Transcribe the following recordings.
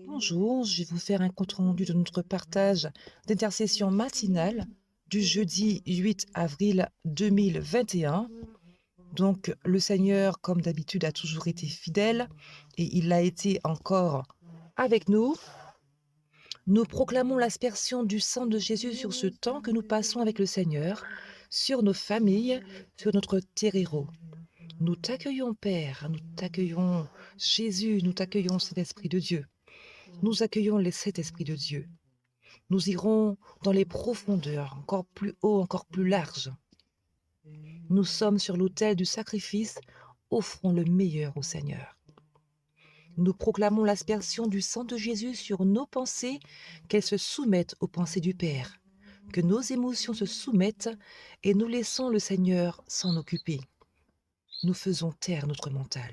Bonjour, je vais vous faire un compte-rendu de notre partage d'intercession matinale du jeudi 8 avril 2021. Donc, le Seigneur, comme d'habitude, a toujours été fidèle et il l'a été encore avec nous. Nous proclamons l'aspersion du sang de Jésus sur ce temps que nous passons avec le Seigneur, sur nos familles, sur notre terreau. Nous t'accueillons, Père, nous t'accueillons, Jésus, nous t'accueillons, Saint-Esprit de Dieu. Nous accueillons les sept esprits de Dieu. Nous irons dans les profondeurs, encore plus haut, encore plus large. Nous sommes sur l'autel du sacrifice, offrons le meilleur au Seigneur. Nous proclamons l'aspersion du sang de Jésus sur nos pensées, qu'elles se soumettent aux pensées du Père, que nos émotions se soumettent et nous laissons le Seigneur s'en occuper. Nous faisons taire notre mental.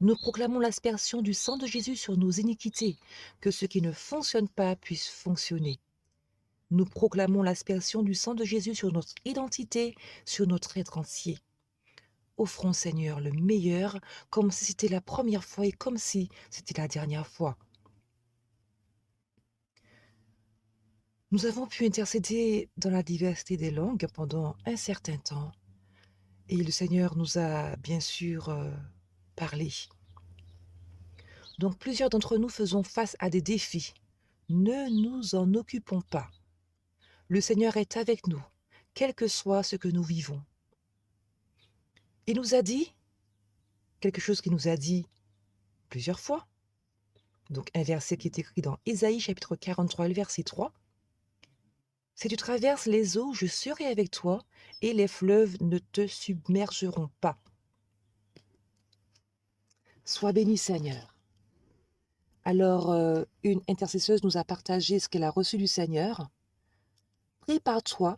Nous proclamons l'aspersion du sang de Jésus sur nos iniquités, que ce qui ne fonctionne pas puisse fonctionner. Nous proclamons l'aspersion du sang de Jésus sur notre identité, sur notre être entier. Offrons, Seigneur, le meilleur, comme si c'était la première fois et comme si c'était la dernière fois. Nous avons pu intercéder dans la diversité des langues pendant un certain temps, et le Seigneur nous a bien sûr parlé. Donc plusieurs d'entre nous faisons face à des défis. Ne nous en occupons pas. Le Seigneur est avec nous, quel que soit ce que nous vivons. Il nous a dit, quelque chose qu'il nous a dit plusieurs fois, donc un verset qui est écrit dans Ésaïe chapitre 43, le verset 3. « Si tu traverses les eaux, je serai avec toi, et les fleuves ne te submergeront pas. » Sois béni, Seigneur. Alors, une intercesseuse nous a partagé ce qu'elle a reçu du Seigneur. « Prépare-toi,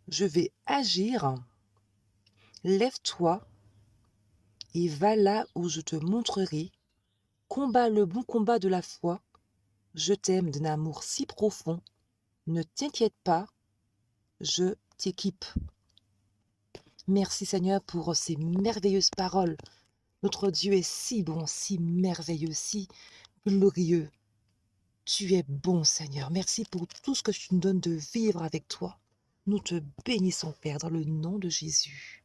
je vais agir. Lève-toi et va là où je te montrerai. Combat le bon combat de la foi. Je t'aime d'un amour si profond. Ne t'inquiète pas, je t'équipe. » Merci Seigneur pour ces merveilleuses paroles. Notre Dieu est si bon, si merveilleux, si glorieux. Tu es bon Seigneur. Merci pour tout ce que tu nous donnes de vivre avec toi. Nous te bénissons Père dans le nom de Jésus.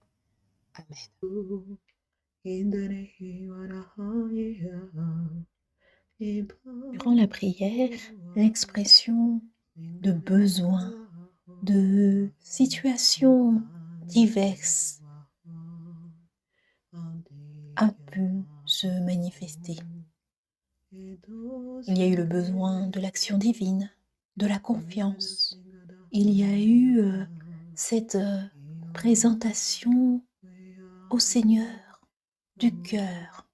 Amen. Durant la prière, l'expression de besoin, de situations diverses a pu se manifester. Il y a eu le besoin de l'action divine, de la confiance. Il y a eu cette présentation au Seigneur du cœur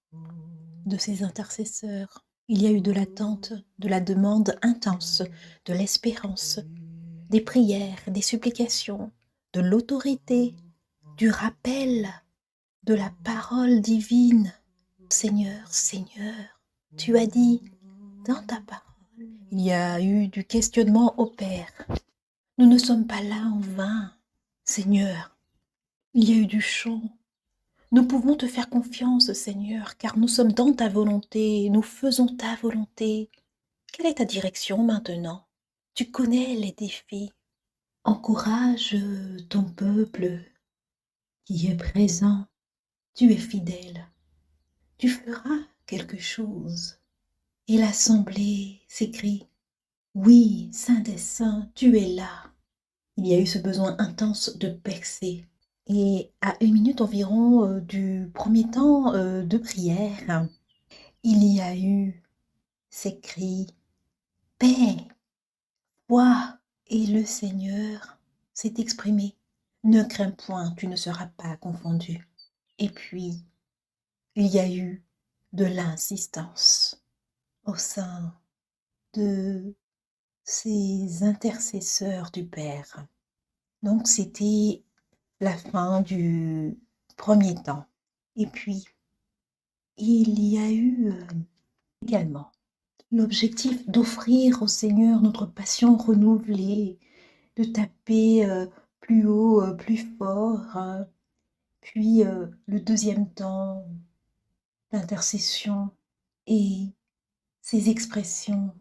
de ses intercesseurs. Il y a eu de l'attente, de la demande intense, de l'espérance, des prières, des supplications, de l'autorité, du rappel de la parole divine. Seigneur, Seigneur, tu as dit dans ta parole. Il y a eu du questionnement au Père. Nous ne sommes pas là en vain, Seigneur. Il y a eu du chant. Nous pouvons te faire confiance, Seigneur, car nous sommes dans ta volonté, nous faisons ta volonté. Quelle est ta direction maintenant? Tu connais les défis. Encourage ton peuple qui est présent. Tu es fidèle. Tu feras quelque chose. Et l'assemblée s'écrie, oui, Saint des Saints, tu es là. Il y a eu ce besoin intense de percer. Et à 1 minute environ du premier temps de prière, il y a eu ces cris, paix, foi, et le Seigneur s'est exprimé. Ne crains point, tu ne seras pas confondu. Et puis, il y a eu de l'insistance au sein de ces intercesseurs du Père. Donc, c'était la fin du premier temps. Et puis, il y a eu également l'objectif d'offrir au Seigneur notre passion renouvelée, de taper plus haut, plus fort. Puis le deuxième temps d'intercession et ces expressions.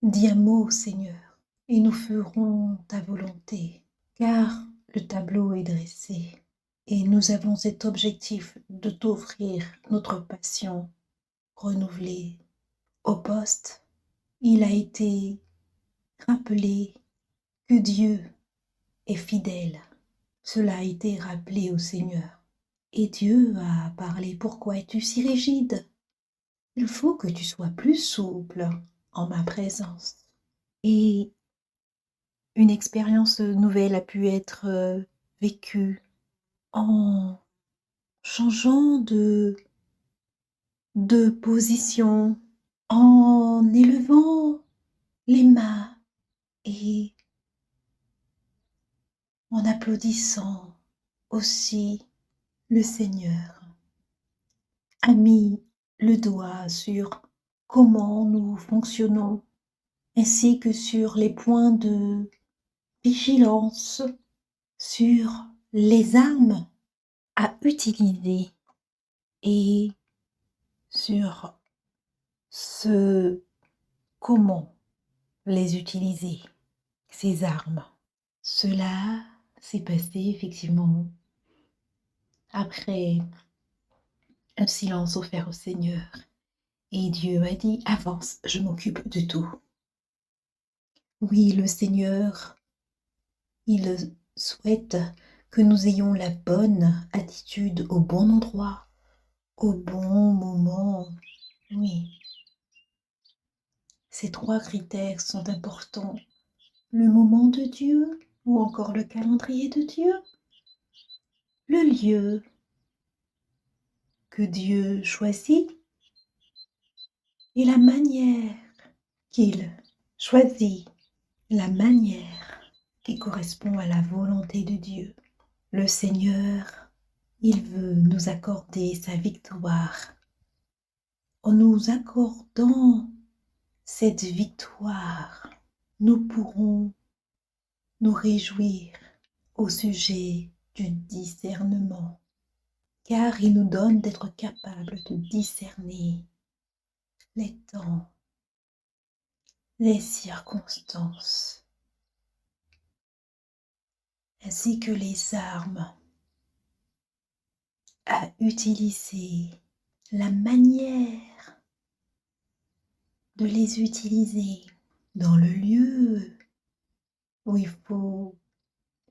Dis un mot, Seigneur, et nous ferons ta volonté, car le tableau est dressé et nous avons cet objectif de t'offrir notre passion renouvelée. Au poste, il a été rappelé que Dieu est fidèle. Cela a été rappelé au Seigneur. Et Dieu a parlé. Pourquoi es-tu si rigide? Il faut que tu sois plus souple en ma présence. Et une expérience nouvelle a pu être vécue en changeant de position, en élevant les mains et en applaudissant aussi. Le Seigneur a mis le doigt sur comment nous fonctionnons, ainsi que sur les points de vigilance, sur les armes à utiliser et sur ce comment les utiliser, ces armes. Cela s'est passé effectivement après un silence offert au Seigneur. Et Dieu a dit, avance, je m'occupe de tout. Oui, le Seigneur, il souhaite que nous ayons la bonne attitude au bon endroit, au bon moment. Oui, ces 3 critères sont importants. Le moment de Dieu ou encore le calendrier de Dieu, le lieu que Dieu choisit et la manière qu'il choisit, la manière qui correspond à la volonté de Dieu. Le Seigneur, il veut nous accorder sa victoire. En nous accordant cette victoire, nous pourrons nous réjouir au sujet du discernement, car il nous donne d'être capables de discerner les temps, les circonstances, ainsi que les armes à utiliser, la manière de les utiliser dans le lieu où il faut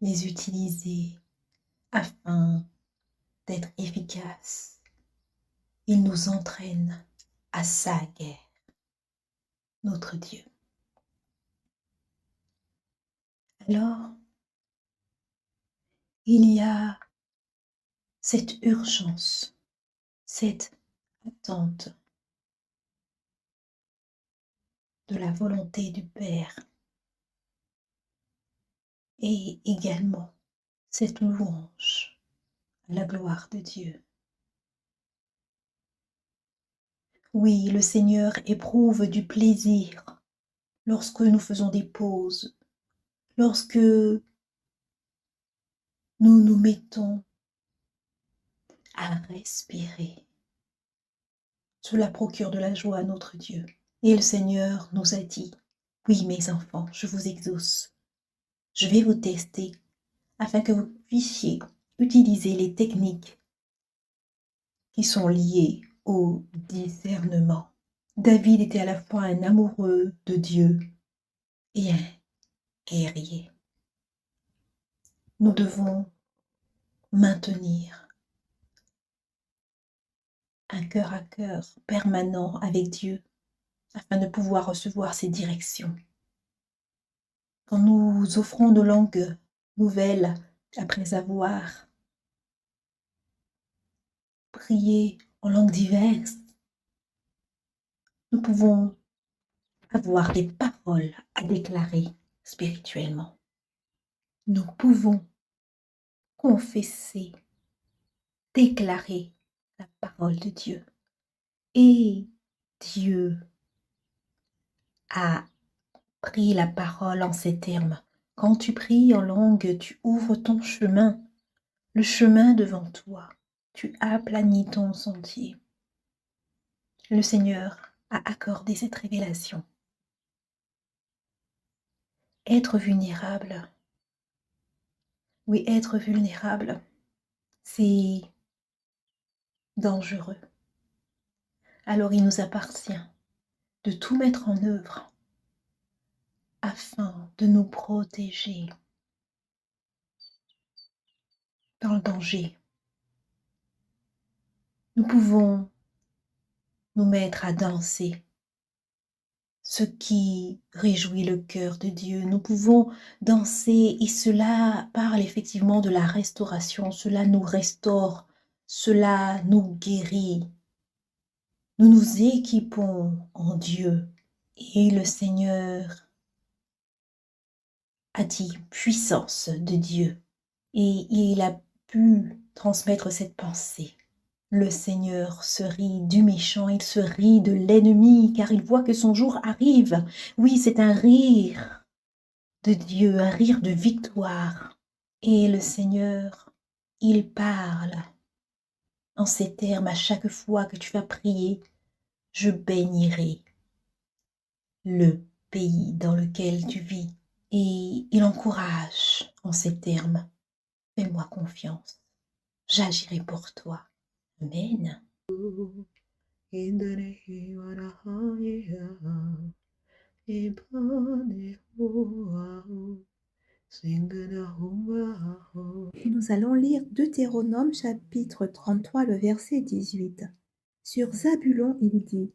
les utiliser afin d'être efficaces. Il nous entraîne à sa guerre, notre Dieu. Alors, il y a cette urgence, cette attente de la volonté du Père et également cette louange à la gloire de Dieu. Oui, le Seigneur éprouve du plaisir lorsque nous faisons des pauses, lorsque nous nous mettons à respirer. Cela procure de la joie à notre Dieu. Et le Seigneur nous a dit, oui mes enfants, je vous exauce. Je vais vous tester afin que vous puissiez utiliser les techniques qui sont liées au discernement. David était à la fois un amoureux de Dieu et un guerrier. Nous devons maintenir un cœur à cœur permanent avec Dieu afin de pouvoir recevoir ses directions. Quand nous offrons nos langues nouvelles après avoir prié en langues diverses, nous pouvons avoir des paroles à déclarer spirituellement. Nous pouvons confesser, déclarer la parole de Dieu. Et Dieu a pris la parole en ces termes. Quand tu pries en langue, tu ouvres ton chemin, le chemin devant toi. Tu aplanis ton sentier. le Seigneur a accordé cette révélation. Être vulnérable, oui, être vulnérable, c'est dangereux. Alors il nous appartient de tout mettre en œuvre afin de nous protéger dans le danger. Nous pouvons nous mettre à danser, ce qui réjouit le cœur de Dieu. Nous pouvons danser et cela parle effectivement de la restauration. Cela nous restaure, cela nous guérit. Nous nous équipons en Dieu et le Seigneur a dit puissance de Dieu et il a pu transmettre cette pensée. Le Seigneur se rit du méchant, il se rit de l'ennemi, car il voit que son jour arrive. Oui, c'est un rire de Dieu, un rire de victoire. Et le Seigneur, il parle en ces termes à chaque fois que tu vas prier. Je bénirai le pays dans lequel tu vis. Et il encourage en ces termes. Fais-moi confiance, j'agirai pour toi. Amen. Nous allons lire Deutéronome chapitre 33, le verset 18. Sur Zabulon, il dit: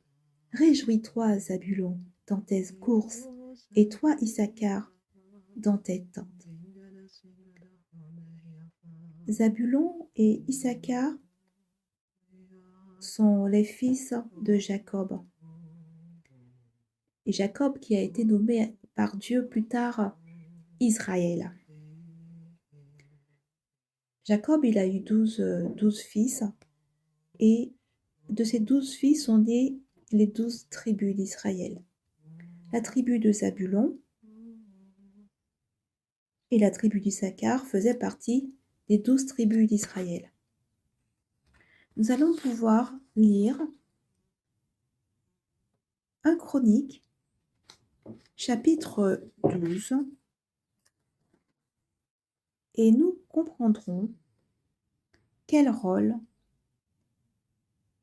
Réjouis-toi, Zabulon, dans tes courses, et toi, Issachar, dans tes tentes. Zabulon et Issachar sont les fils de Jacob. Et Jacob qui a été nommé par Dieu plus tard Israël. Jacob, il a eu 12 fils, et de ces 12 fils sont nés les 12 tribus d'Israël. La tribu de Zabulon et la tribu d'Issachar faisaient partie des 12 tribus d'Israël. Nous allons pouvoir lire 1 Chronique, chapitre 12, et nous comprendrons quel rôle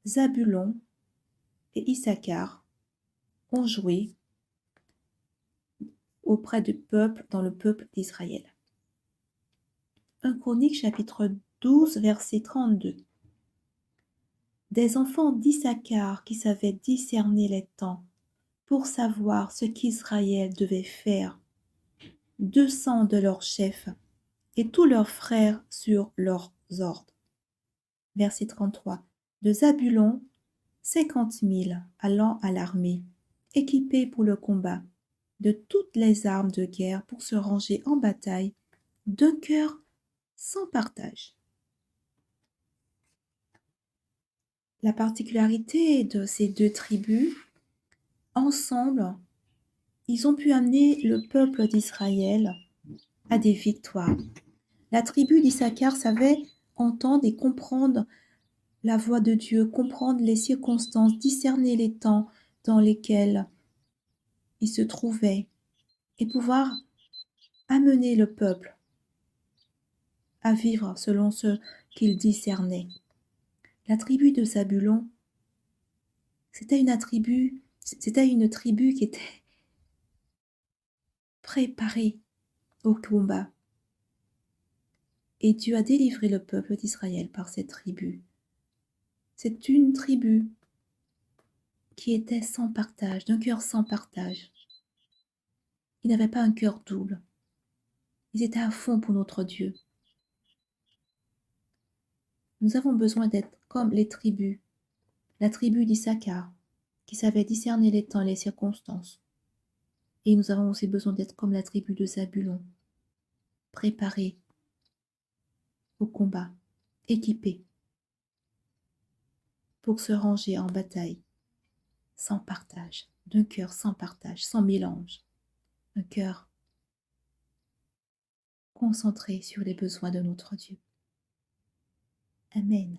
Zabulon et Issachar ont joué auprès du peuple, dans le peuple d'Israël. 1 Chronique, chapitre 12, verset 32. Des enfants d'Issachar qui savaient discerner les temps pour savoir ce qu'Israël devait faire, 200 de leurs chefs et tous leurs frères sur leurs ordres. Verset 33. De Zabulon, 50 000 allant à l'armée, équipés pour le combat, de toutes les armes de guerre pour se ranger en bataille, d'un cœur sans partage. La particularité de ces deux tribus, ensemble, ils ont pu amener le peuple d'Israël à des victoires. La tribu d'Issachar savait entendre et comprendre la voix de Dieu, comprendre les circonstances, discerner les temps dans lesquels il se trouvait et pouvoir amener le peuple à vivre selon ce qu'il discernait. La tribu de Zabulon, c'était une tribu qui était préparée au combat. Et Dieu a délivré le peuple d'Israël par cette tribu. C'est une tribu qui était sans partage, d'un cœur sans partage. Ils n'avaient pas un cœur double. Ils étaient à fond pour notre Dieu. Nous avons besoin d'être comme les tribus, la tribu d'Issachar, qui savait discerner les temps et les circonstances. Et nous avons aussi besoin d'être comme la tribu de Zabulon, préparés au combat, équipés pour se ranger en bataille, sans partage, d'un cœur sans partage, sans mélange, un cœur concentré sur les besoins de notre Dieu. Amen.